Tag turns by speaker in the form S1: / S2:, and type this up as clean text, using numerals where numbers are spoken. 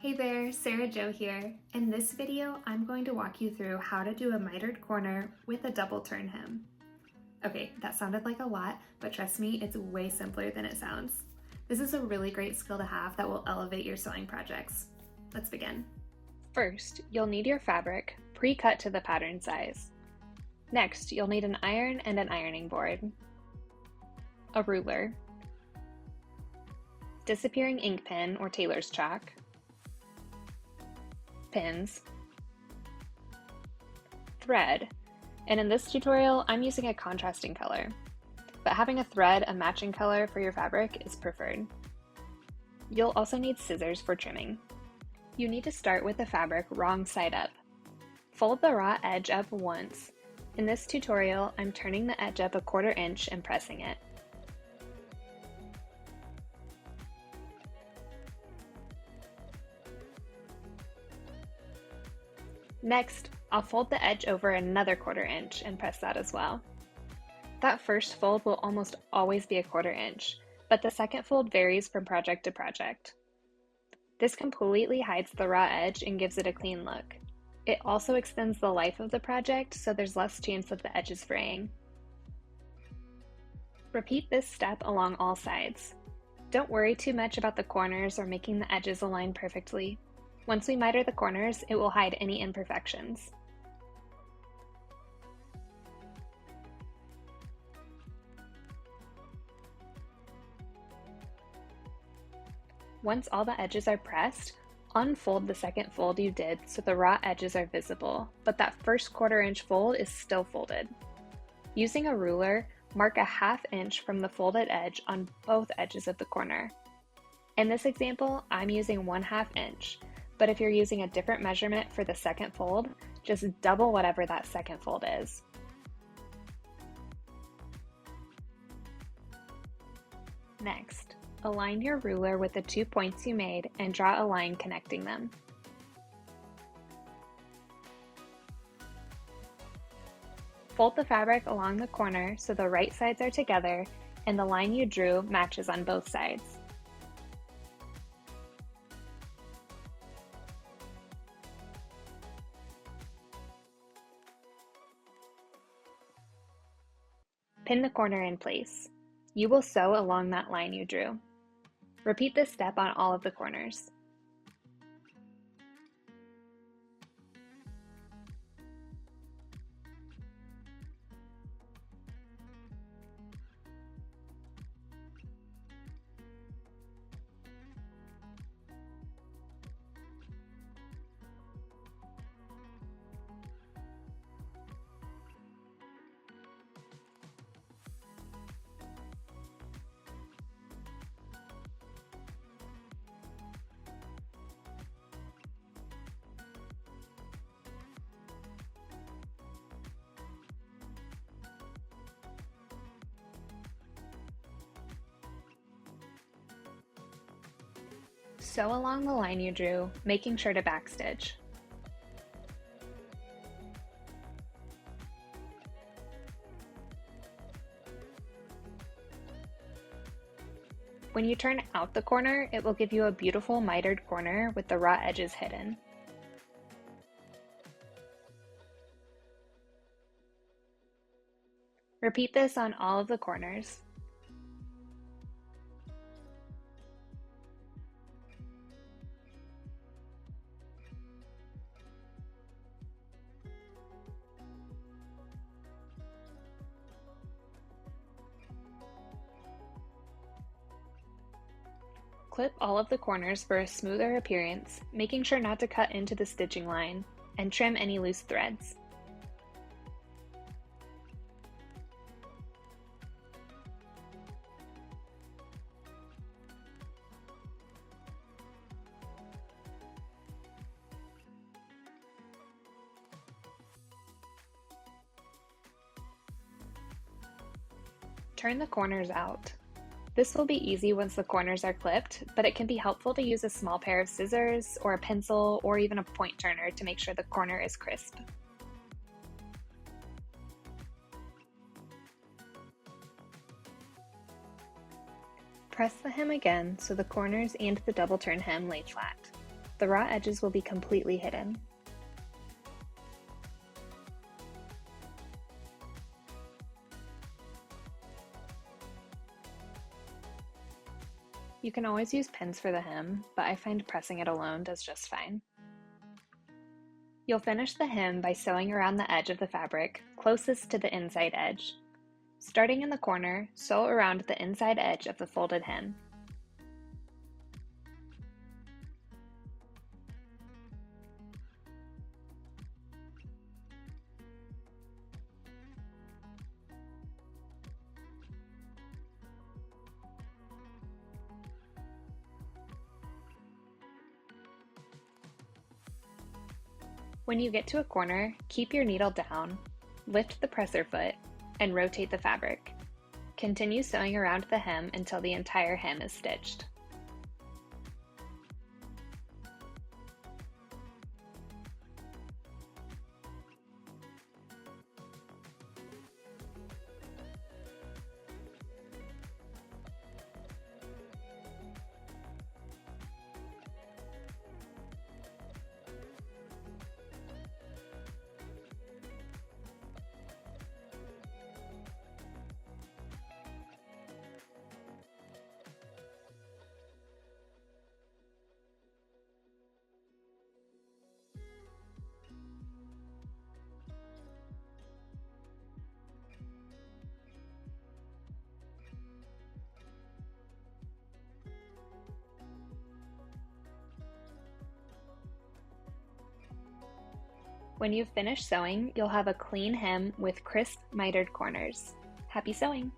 S1: Hey there, Sarah Jo here. In this video, I'm going to walk you through how to do a mitered corner with a double turn hem. Okay, that sounded like a lot, but trust me, it's way simpler than it sounds. This is a really great skill to have that will elevate your sewing projects. Let's begin.
S2: First, you'll need your fabric, pre-cut to the pattern size. Next, you'll need an iron and an ironing board, a ruler, disappearing ink pen or tailor's chalk, pins, thread, and in this tutorial, I'm using a contrasting color, but having a thread a matching color for your fabric is preferred. You'll also need scissors for trimming. You need to start with the fabric wrong side up. Fold the raw edge up once. In this tutorial, I'm turning the edge up 1/4 inch and pressing it. Next, I'll fold the edge over another 1/4 inch and press that as well. That first fold will almost always be 1/4 inch, but the second fold varies from project to project. This completely hides the raw edge and gives it a clean look. It also extends the life of the project, so there's less chance of the edges fraying. Repeat this step along all sides. Don't worry too much about the corners or making the edges align perfectly. Once we miter the corners, it will hide any imperfections. Once all the edges are pressed, unfold the second fold you did so the raw edges are visible, but that first 1/4 inch fold is still folded. Using a ruler, mark a 1/2 inch from the folded edge on both edges of the corner. In this example, I'm using 1/2 inch, but if you're using a different measurement for the second fold, just double whatever that second fold is. Next, align your ruler with the 2 points you made and draw a line connecting them. Fold the fabric along the corner so the right sides are together and the line you drew matches on both sides. Pin the corner in place. You will sew along that line you drew. Repeat this step on all of the corners. Sew along the line you drew, making sure to backstitch. When you turn out the corner, it will give you a beautiful mitered corner with the raw edges hidden. Repeat this on all of the corners. Clip all of the corners for a smoother appearance, making sure not to cut into the stitching line, and trim any loose threads. Turn the corners out. This will be easy once the corners are clipped, but it can be helpful to use a small pair of scissors or a pencil or even a point turner to make sure the corner is crisp. Press the hem again so the corners and the double turn hem lay flat. The raw edges will be completely hidden. You can always use pins for the hem, but I find pressing it alone does just fine. You'll finish the hem by sewing around the edge of the fabric closest to the inside edge. Starting in the corner, sew around the inside edge of the folded hem. When you get to a corner, keep your needle down, lift the presser foot, and rotate the fabric. Continue sewing around the hem until the entire hem is stitched. When you've finished sewing, you'll have a clean hem with crisp mitered corners. Happy sewing!